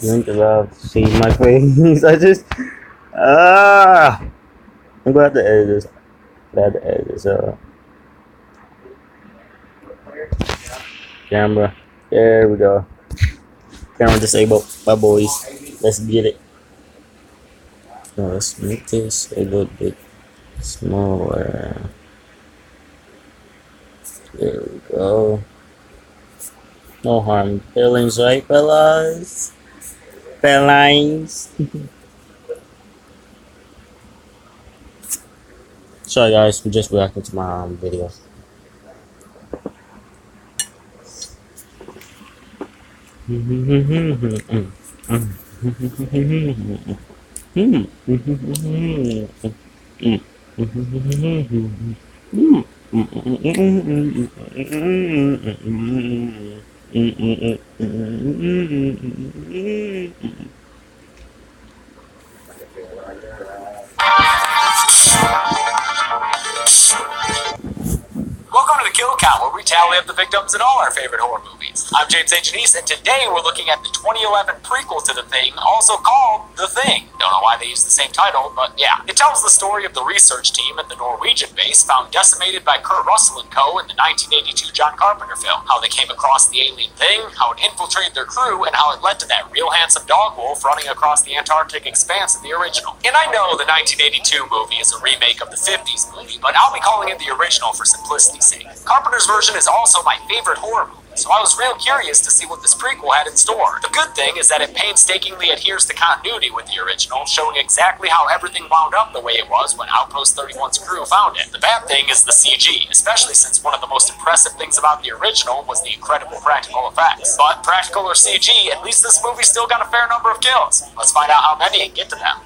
Link allowed to see my face. I'm glad to edit this. Camera. There we go. Camera disabled. Bye, boys. Let's get it. Now let's make this a little bit smaller. There we go. No harm feelings, right, fellas? Felines. Sorry, guys. I'm just reacting to my video. Welcome to the Kill Count, where we tally up the victims in all our favorite horror movies. I'm James St. Janice, and today we're looking at the 2011 prequel to The Thing, also called The Thing. Don't know why they use the same title, but yeah. It tells the story of the research team at the Norwegian base found decimated by Kurt Russell and co. in the 1982 John Carpenter film. How they came across the alien thing, how it infiltrated their crew, and how it led to that real handsome dog wolf running across the Antarctic expanse in the original. And I know the 1982 movie is a remake of the 50s movie, but I'll be calling it the original for simplicity's sake. Carpenter's version is also my favorite horror movie, so I was real curious to see what this prequel had in store. The good thing is that it painstakingly adheres to continuity with the original, showing exactly how everything wound up the way it was when Outpost 31's crew found it. The bad thing is the CG, especially since one of the most impressive things about the original was the incredible practical effects. But practical or CG, at least this movie still got a fair number of kills. Let's find out how many and get to them.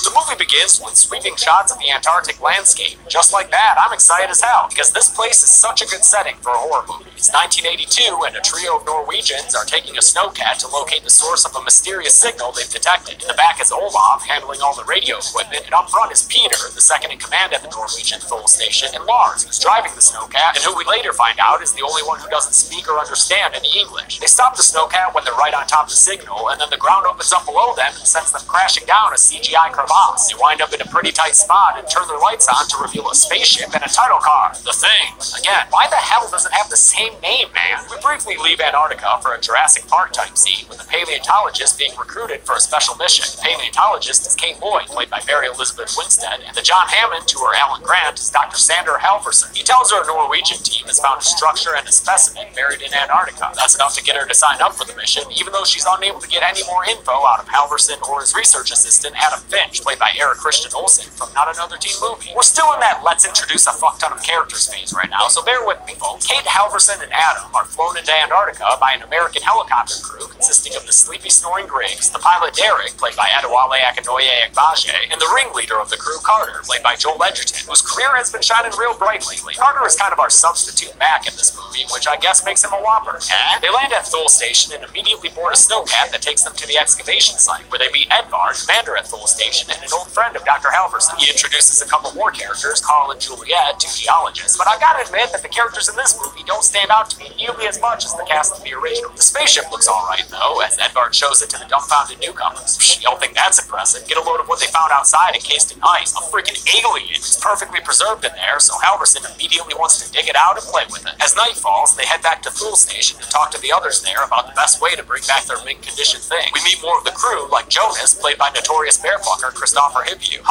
The movie begins with sweeping shots of the Antarctic landscape. Just like that, I'm excited as hell, because this place is such a good setting for a horror movie. It's 1982, and a trio of Norwegians are taking a snowcat to locate the source of a mysterious signal they've detected. In the back is Olaf, handling all the radio equipment, and up front is Peter, the second in command at the Norwegian Thule station, and Lars, who's driving the snowcat, and who we later find out is the only one who doesn't speak or understand any English. They stop the snowcat when they're right on top of the signal, and then the ground opens up below them and sends them crashing down a CGI crevasse. They wind up in a pretty tight spot and turn their lights on to reveal a spaceship and a title card, The Thing. Again, why the hell does it have the same name, man? We briefly leave Antarctica for a Jurassic Park type scene with a paleontologist being recruited for a special mission. The paleontologist is Kate Lloyd, played by Mary Elizabeth Winstead, and the John Hammond to her Alan Grant is Dr. Sander Halvorsen. He tells her a Norwegian team has found a structure and a specimen buried in Antarctica. That's enough to get her to sign up for the mission, even though she's unable to get any more info out of Halvorsen or his research assistant, Adam Finch, played by Eric Christian Olsen from Not Another Teen Movie. We're still in that let's introduce a fuck ton of characters phase right now, so bear with me, folks. Kate Halvorsen and Adam are flown into Antarctica by an American helicopter crew consisting of the sleepy snoring Griggs, the pilot Derek, played by Adewale Akinoye Agbaje, and the ringleader of the crew, Carter, played by Joel Edgerton, whose career has been shining real bright lately. Carter is kind of our substitute Mac in this movie, which I guess makes him a whopper. They land at Thule Station and immediately board a snowcat that takes them to the excavation site, where they meet Edvard, commander at Thule Station, and an old friend of Dr. Halvorsen. He introduces a couple more characters, Carl and Juliet, two geologists, but I gotta admit that the characters in this movie don't stand out to me nearly as much as the cast of the original. The spaceship looks alright though, as Edvard shows it to the dumbfounded newcomers. You don't think that's impressive? Get a load of what they found outside encased in ice. A freaking alien! It's perfectly preserved in there, so Halvorsen immediately wants to dig it out and play with it. As night falls, they head back to Thule Station to talk to the others there about the best way to bring back their mint condition thing. We meet more of the crew, like Jonas, played by notorious bearfucker Christopher Hibbu.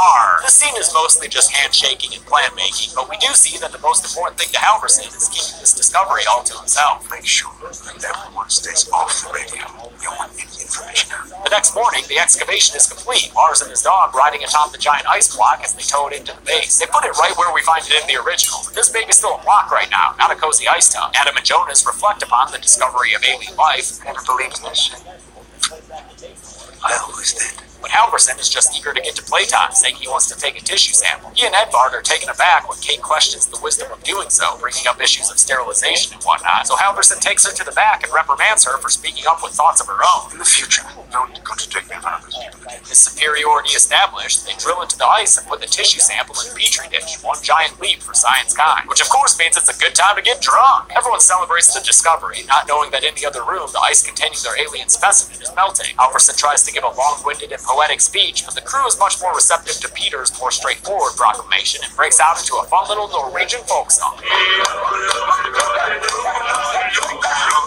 This scene is mostly just handshaking and plan making, but we do see that the most important thing to Halvorsen is keeping this discovery all to himself. Make sure that everyone stays off the radio. You don't want any information out. The next morning, the excavation is complete. Lars and his dog riding atop the giant ice block as they tow it into the base. They put it right where we find it in the original. This baby's still a block right now, not a cozy ice tub. Adam and Jonas reflect upon the discovery of alien life. Never believed in this shit. I always did. But Halvorsen is just eager to get to playtime, saying he wants to take a tissue sample. He and Edvard are taken aback when Kate questions the wisdom of doing so, bringing up issues of sterilization and whatnot. So Halvorsen takes her to the back and reprimands her for speaking up with thoughts of her own. In the future, don't contradict me in front of those people again. His superiority established, they drill into the ice and put the tissue sample in a petri dish. One giant leap for science kind. Which of course means it's a good time to get drunk. Everyone celebrates the discovery, not knowing that in the other room, the ice containing their alien specimen is melting. Halverson tries to give a long-winded and poetic speech, but the crew is much more receptive to Peter's more straightforward proclamation and breaks out into a fun little Norwegian folk song.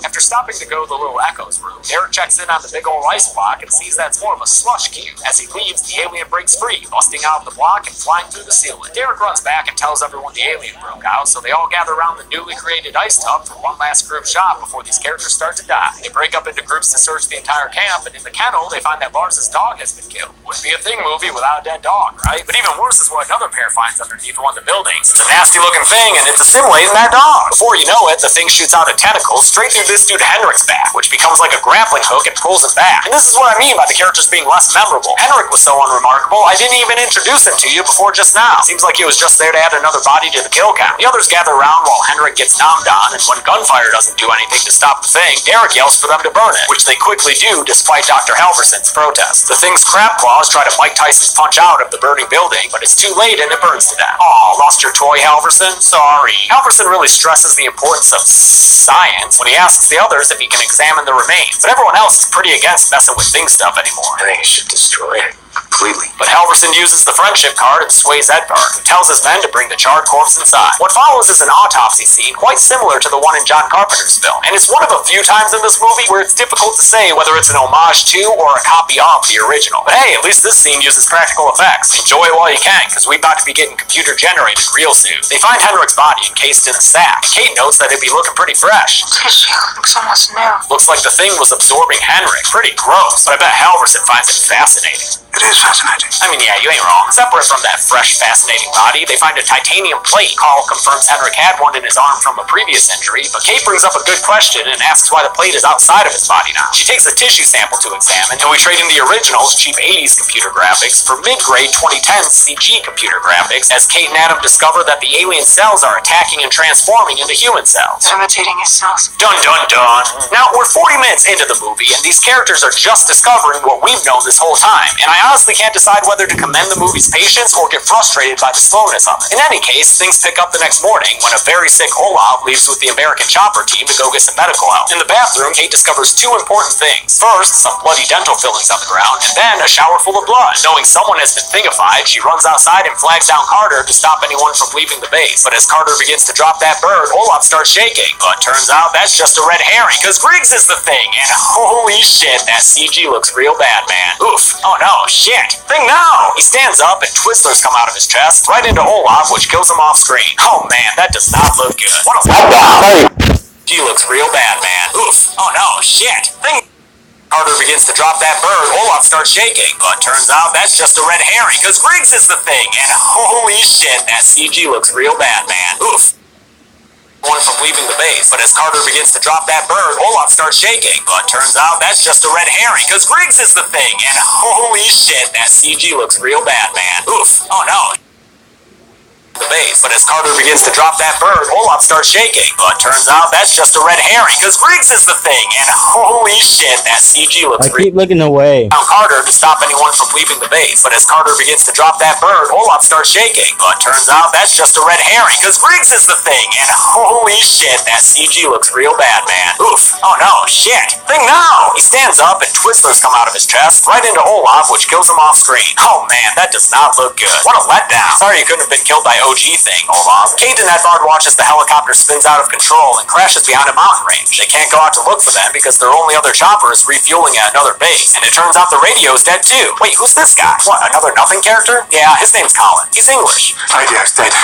After stopping to go to the little Echoes room, Derek checks in on the big old ice block and sees that it's more of a slush cube. As he leaves, the alien breaks free, busting out of the block and flying through the ceiling. Derek runs back and tells everyone the alien broke out, so they all gather around the newly created ice tub for one last group shot before these characters start to die. They break up into groups to search the entire camp, and in the kennel, they find that Lars's dog has been killed. Wouldn't be a Thing movie without a dead dog, right? But even worse is what another pair finds underneath one of the buildings. It's a nasty-looking thing, and it's assimilating that dog. Before you know it, the thing shoots out a tentacle straight through this dude Henrik's back, which becomes like a grappling hook and pulls him back. And this is what I mean by the characters being less memorable. Henrik was so unremarkable, I didn't even introduce him to you before just now. Seems like he was just there to add another body to the kill count. The others gather around while Henrik gets nommed on, and when gunfire doesn't do anything to stop the thing, Derek yells for them to burn it, which they quickly do despite Dr. Halverson's protest. The thing's crab claws try to Mike Tyson's punch out of the burning building, but it's too late and it burns to death. Aw, lost your toy, Halverson? Sorry. Halverson really stresses the importance of science when he asks the others if he can examine the remains, but everyone else is pretty against messing with thing stuff anymore. I think you should destroy it completely. But Halverson uses the friendship card and sways Edvard, who tells his men to bring the charred corpse inside. What follows is an autopsy scene quite similar to the one in John Carpenter's film, and it's one of a few times in this movie where it's difficult to say whether it's an homage to or a copy of the original. But hey, at least this scene uses practical effects. Enjoy it while you can, because we're about to be getting computer-generated real soon. They find Henrik's body encased in a sack, and Kate notes that it'd be looking pretty fresh. Tissue looks almost new. Looks like the thing was absorbing Henrik. Pretty gross, but I bet Halverson finds it fascinating. It is fascinating. I mean, yeah, you ain't wrong. Separate from that fresh, fascinating body, they find a titanium plate. Carl confirms Henrik had one in his arm from a previous injury, but Kate brings up a good question and asks why the plate is outside of his body now. She takes a tissue sample to examine, and we trade in the original's cheap 80s computer graphics for mid-grade 2010 CG computer graphics, as Kate and Adam discover that the alien cells are attacking and transforming into human cells. Imitating his cells. Dun dun dun. Now, we're 40 minutes into the movie, and these characters are just discovering what we've known this whole time, and I honestly can't decide whether to commend the movie's patience or get frustrated by the slowness of it. In any case, things pick up the next morning when a very sick Olav leaves with the American chopper team to go get some medical help. In the bathroom, Kate discovers two important things. First, some bloody dental fillings on the ground, and then a shower full of blood. Knowing someone has been thingified, she runs outside and flags down Carter to stop anyone from leaving the base. But as Carter begins to drop that bird, Olav starts shaking. But turns out that's just a red herring, because Griggs is the thing, and holy shit, that CG looks real bad, man. Oof. Oh no, shit. Thing now! He stands up and Twizzlers come out of his chest, right into Olav, which kills him off screen. Oh man, that does not look good. What a He looks real bad, man. Oof. Oh no, shit. Thing Carter begins to drop that bird, Olav starts shaking, but turns out that's just a red herring, because Griggs is the thing, and holy shit, that CG looks real bad, man. Oof. One from leaving the base, but as Carter begins to drop that bird, Olav starts shaking, but turns out that's just a red herring, because Griggs is the thing, and holy shit, that CG looks real bad, man. Oof. Oh no. The base, but as Carter begins to drop that bird, Olav starts shaking, but turns out that's just a red herring, because Griggs is the thing, and holy shit, that CG looks I keep looking away. Carter to stop anyone from leaving the base, but as Carter begins to drop that bird, Olav starts shaking, but turns out that's just a red herring, because Griggs is the thing, and holy shit, that CG looks real bad, man. Oof. Oh no, shit. Thing now! He stands up and Twizzlers come out of his chest, right into Olav, which kills him off screen. Oh man, that does not look good. What a letdown. Sorry you couldn't have been killed by OG thing, Olav. Kate and Edvard watch as the helicopter spins out of control and crashes behind a mountain range. They can't go out to look for them because their only other chopper is refueling at another base, and it turns out the radio's dead too. Wait, who's this guy? What, another nothing character? Yeah, his name's Colin. He's English. Radio's dead.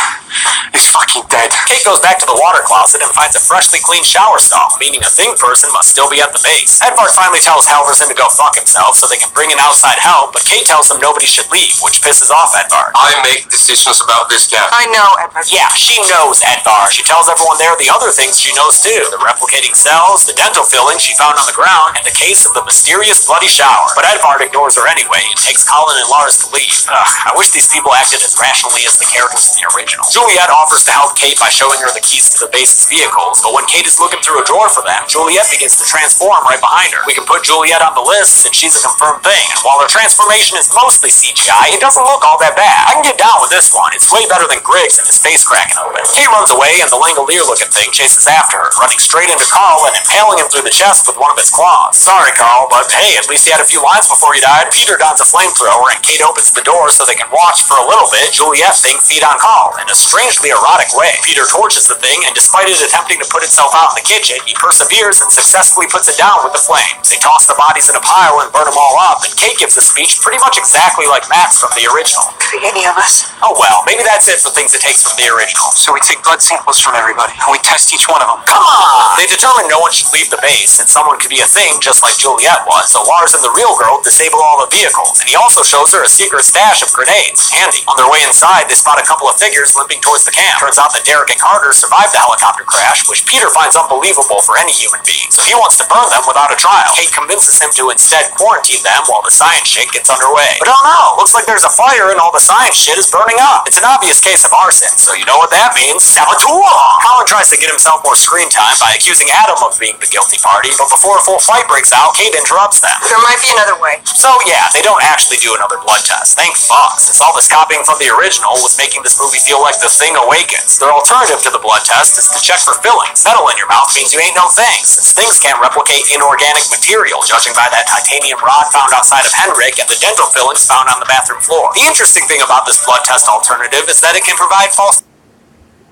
He's fucking dead. Kate goes back to the water closet and finds a freshly cleaned shower stall, meaning a thing person must still be at the base. Edvard finally tells Halverson to go fuck himself so they can bring in outside help, but Kate tells him nobody should leave, which pisses off Edvard. I make decisions about this camp. I know, Edward. Yeah, she knows Edvard. She tells everyone there the other things she knows too. The replicating cells, the dental filling she found on the ground, and the case of the mysterious bloody shower. But Edvard ignores her anyway and takes Colin and Lars to leave. I wish these people acted as rationally as the characters in the original. Juliet offers to help Kate by showing her the keys to the base's vehicles, but when Kate is looking through a drawer for them, Juliet begins to transform right behind her. We can put Juliet on the list since she's a confirmed thing, and while her transformation is mostly CGI, it doesn't look all that bad. I can get down with this one. It's way better than Griggs and his face cracking open. Kate runs away, and the Langolier-looking thing chases after her, running straight into Carl and impaling him through the chest with one of its claws. Sorry, Carl, but hey, at least he had a few lines before he died. Peter dons a flamethrower, and Kate opens the door so they can watch for a little bit Juliet thing feed on Carl in a strangely erotic way. Peter torches the thing, and despite it attempting to put itself out in the kitchen, he perseveres and successfully puts it down with the flames. They toss the bodies in a pile and burn them all up, and Kate gives a speech pretty much exactly like Max from the original. Could be any of us. Oh well, maybe that's it for things it takes from the original. So we take blood samples from everybody, and we test each one of them. Come on! They determine no one should leave the base, and someone could be a thing just like Juliet was, so Lars and the real girl disable all the vehicles, and he also shows her a secret stash of grenades. Handy. On their way inside, they spot a couple of figures limping towards the camp. Turns out that Derek and Carter survived the helicopter crash, which Peter finds unbelievable for any human being, so he wants to burn them without a trial. Kate convinces him to instead quarantine them while the science shit gets underway. But oh no, looks like there's a fire and all the science shit is burning up. It's an obvious case of arson, so you know what that means. Saboteur! Colin tries to get himself more screen time by accusing Adam of being the guilty party, but before a full fight breaks out, Kate interrupts them. There might be another way. So yeah, they don't actually do another blood test. Thank fuck, since all this copying from the original was making this movie feel like The Thing awakens. Their alternative to the blood test is to check for fillings. Metal in your mouth means you ain't no thing, since things can't replicate inorganic material, judging by that titanium rod found outside of Henrik and the dental fillings found on the bathroom floor. The interesting thing about this blood test alternative is that it can provide false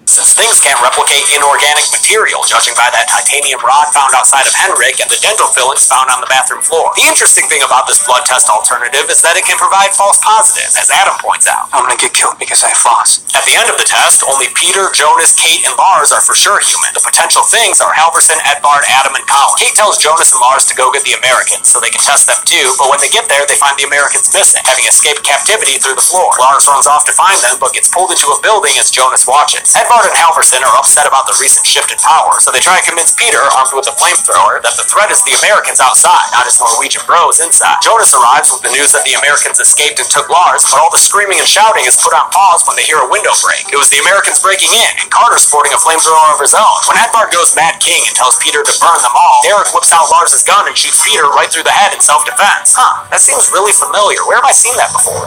since things can't replicate inorganic material, judging by that titanium rod found outside of Henrik and the dental fillings found on the bathroom floor. The interesting thing about this blood test alternative is that it can provide false positives, as Adam points out. I'm gonna get killed because I floss. At the end of the test, only Peter, Jonas, Kate, and Lars are for sure human. The potential things are Halverson, Edvard, Adam, and Colin. Kate tells Jonas and Lars to go get the Americans so they can test them too, but when they get there, they find the Americans missing, having escaped captivity through the floor. Lars runs off to find them, but gets pulled into a building as Jonas watches. Edvard and Halverson are upset about the recent shift in power, so they try to convince Peter, armed with a flamethrower, that the threat is the Americans outside, not his Norwegian bros inside. Jonas arrives with the news that the Americans escaped and took Lars, but all the screaming and shouting is put on pause when they hear a window break. It was the Americans breaking in, and Carter sporting a flamethrower of his own. When Edvard goes Mad King and tells Peter to burn them all, Derek whips out Lars' gun and shoots Peter right through the head in self-defense. That seems really familiar. Where have I seen that before?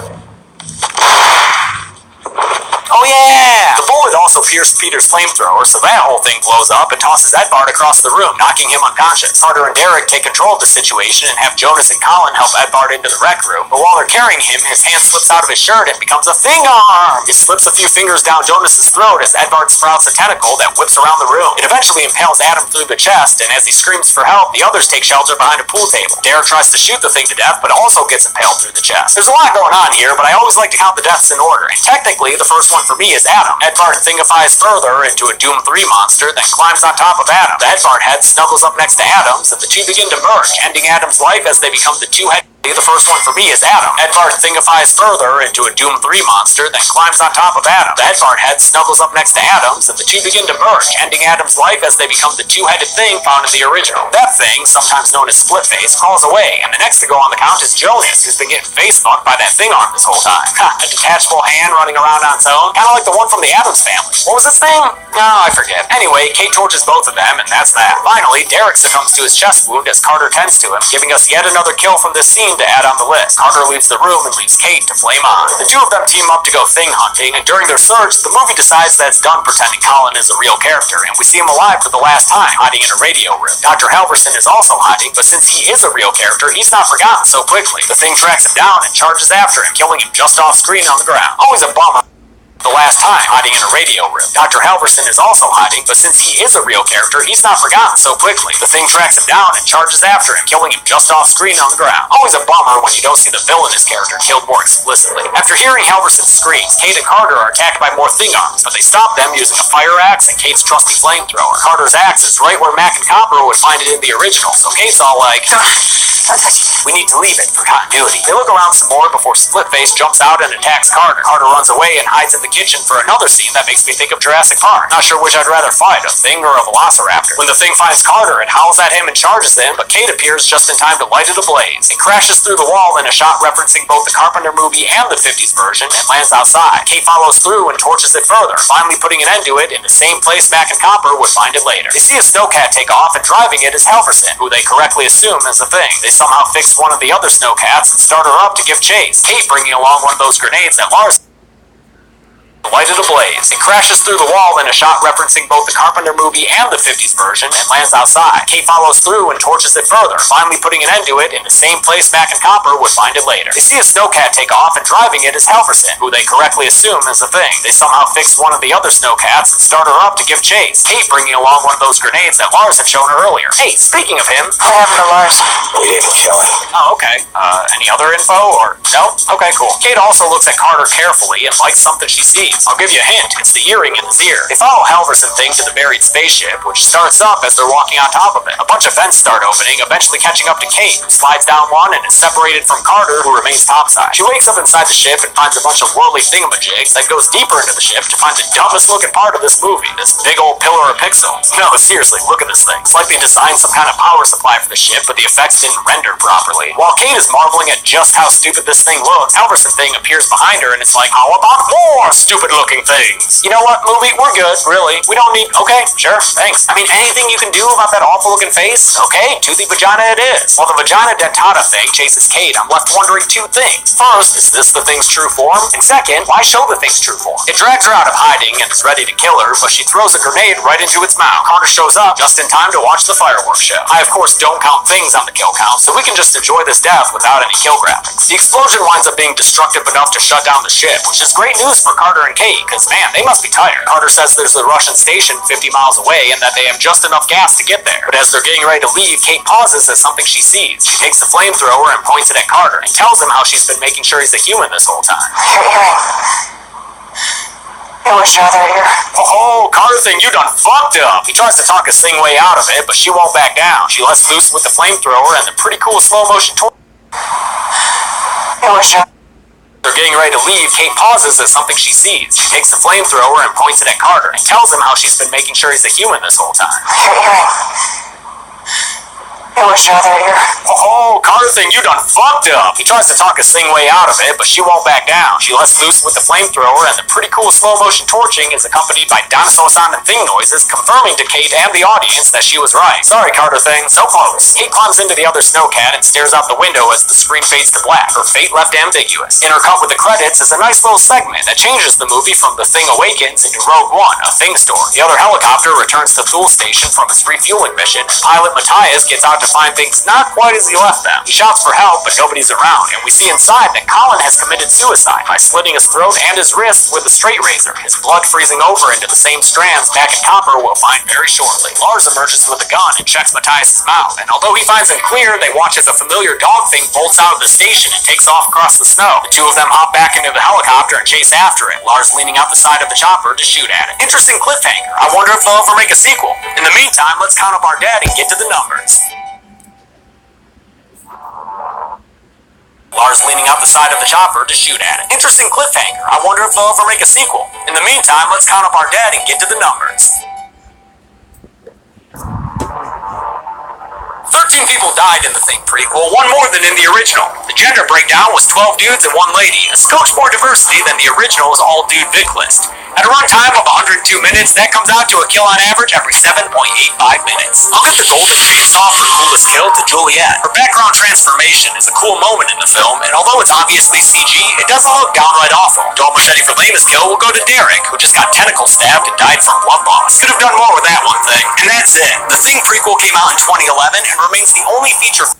Oh yeah! The bullet also pierced Peter's flamethrower, so that whole thing blows up and tosses Edvard across the room, knocking him unconscious. Carter and Derek take control of the situation and have Jonas and Colin help Edvard into the rec room, but while they're carrying him, his hand slips out of his shirt and becomes a thing arm! He slips a few fingers down Jonas' throat as Edvard sprouts a tentacle that whips around the room. It eventually impales Adam through the chest, and as he screams for help, the others take shelter behind a pool table. Derek tries to shoot the thing to death, but also gets impaled through the chest. There's a lot going on here, but I always like to count the deaths in order, and technically, the first one for me is Adam. Edvard thingifies further into a Doom 3 monster, then climbs on top of Adam. The Edvard head snuggles up next to Adam's, and the two begin to merge, ending Adam's life as they become the two-headed. The first one for me is Adam. Edvard thingifies further into a Doom 3 monster, then climbs on top of Adam. The Edvard head snuggles up next to Adam's, and the two begin to merge, ending Adam's life as they become the two-headed thing found in the original. That thing, sometimes known as Splitface, crawls away, and the next to go on the count is Jonas, who's been getting face-fucked by that thing arm this whole time. A detachable hand running around on its own, kinda like the one from the Addams Family. What was its name? No, I forget. Anyway, Kate torches both of them, and that's that. Finally, Derek succumbs to his chest wound as Carter tends to him, giving us yet another kill from this scene to add on the list. Carter leaves the room and leaves Kate to flame on. The two of them team up to go thing hunting, and during their search, the movie decides that it's done pretending Colin is a real character, and we see him alive for the last time, hiding in a radio room. Dr. Halverson is also hiding, but since he is a real character, he's not forgotten so quickly. The thing tracks him down and charges after him, killing him just off screen on the ground. Always a bummer. The last time, hiding in a radio room. Dr. Halverson is also hiding, but since he is a real character, he's not forgotten so quickly. The thing tracks him down and charges after him, killing him just off screen on the ground. Always a bummer when you don't see the villainous character killed more explicitly. After hearing Halverson's screams, Kate and Carter are attacked by more thing arms, but they stop them using a fire axe and Kate's trusty flamethrower. Carter's axe is right where Mac and Copper would find it in the original, so Kate's all like, Don't touch it. we need to leave it for continuity. They look around some more before Splitface jumps out and attacks Carter. Carter runs away and hides in the kitchen for another scene that makes me think of Jurassic Park. Not sure which I'd rather fight, a thing or a velociraptor. When the thing finds Carter, it howls at him and charges him, but Kate appears just in time to light it ablaze. It crashes through the wall in a shot referencing both the Carpenter movie and the 50s version and lands outside. Kate follows through and torches it further, finally putting an end to it in the same place Mac and Copper would find it later. They see a snowcat take off, and driving it is Halverson, who they correctly assume is the thing. They somehow fix one of the other snowcats and start her up to give chase, Kate bringing along one of those grenades that Lars lighted ablaze. It crashes through the wall in a shot referencing both the Carpenter movie and the 50s version and lands outside. Kate follows through and torches it further, finally putting an end to it in the same place Mac and Copper would find it later. They see a snowcat take off, and driving it is Halverson, who they correctly assume is the thing. They somehow fix one of the other snowcats and start her up to give chase, Kate bringing along one of those grenades that Lars had shown her earlier. Hey, speaking of him, What happened to Lars? We didn't kill him. oh, okay. Any other info, or no? Okay, cool. Kate also looks at Carter carefully and likes something she sees. I'll give you a hint. It's the earring in his ear. They follow Halverson thing to the buried spaceship, which starts up as they're walking on top of it. A bunch of vents start opening, eventually catching up to Kate, who slides down one and is separated from Carter, who remains topside. She wakes up inside the ship and finds a bunch of whirly thingamajigs, then goes deeper into the ship to find the dumbest looking part of this movie, this big old pillar of pixels. No, seriously, look at this thing. It's like they designed some kind of power supply for the ship, but the effects didn't render properly. While Kate is marveling at just how stupid this thing looks, Halverson thing appears behind her and it's like, how about more stupid looking things? You know what, movie? We're good, really. We don't need... Okay, sure, thanks. I mean, anything you can do about that awful-looking face? Okay, toothy vagina it is. While the vagina dentata thing chases Kate, I'm left wondering two things. First, is this the thing's true form? And second, why show the thing's true form? It drags her out of hiding and is ready to kill her, but she throws a grenade right into its mouth. Carter shows up just in time to watch the fireworks show. I, of course, don't count things on the kill count, so we can just enjoy this death without any kill graphics. The explosion winds up being destructive enough to shut down the ship, which is great news for Carter and Kate, because, man, they must be tired. Carter says there's a Russian station 50 miles away and that they have just enough gas to get there. But as they're getting ready to leave, Kate pauses at something she sees. She takes the flamethrower and points it at Carter and tells him how she's been making sure he's a human this whole time. Your earring. It was your other ear. Oh, Carter thing, you done fucked up. He tries to talk his thing way out of it, but she won't back down. She lets loose with the flamethrower and the pretty cool slow motion It was your... They're getting ready to leave, Kate pauses at something she sees. She takes the flamethrower and points it at Carter and tells him how she's been making sure he's a human this whole time. Your earring. It was your other ear. Oh, Carter thing, you done fucked up. He tries to talk his thing way out of it, but she won't back down. She lets loose with the flamethrower, and the pretty cool slow motion torching is accompanied by dinosaur sound and thing noises, confirming to Kate and the audience that she was right. Sorry, Carter thing, so close. Kate climbs into the other snowcat and stares out the window as the screen fades to black, her fate left ambiguous. Intercut with the credits is a nice little segment that changes the movie from The Thing Awakens into Rogue One, a Thing story. The other helicopter returns to Thule Station from its refueling mission, and pilot Matthias gets out to find things not quite as he left them. He shouts for help, but nobody's around, and we see inside that Colin has committed suicide by slitting his throat and his wrists with a straight razor, his blood freezing over into the same strands Mac and Copper will find very shortly. Lars emerges with a gun and checks Matthias' mouth, and although he finds him clear, they watch as a familiar dog thing bolts out of the station and takes off across the snow. The two of them hop back into the helicopter and chase after it, Lars leaning out the side of the chopper to shoot at it. Interesting cliffhanger. I wonder if they'll ever make a sequel. In the meantime, let's count up our dead and get to the numbers. Lars leaning out the side of the chopper to shoot at it. Interesting cliffhanger. I wonder if they'll ever make a sequel. In the meantime, let's count up our dead and get to the numbers. 13 people died in the Thing prequel, one more than in the original. The gender breakdown was 12 dudes and 1 lady, a skosh more diversity than the original's all-dude big list. At a runtime of 102 minutes, that comes out to a kill on average every 7.85 minutes. I'll give the Golden Chainsaw for coolest kill to Juliet. Her background transformation is a cool moment in the film, and although it's obviously CG, it doesn't look downright awful. Dual Machete for lamest kill will go to Derek, who just got tentacle stabbed and died from blood loss. Could have done more with that one thing. And that's it. The Thing prequel came out in 2011 and remains the only feature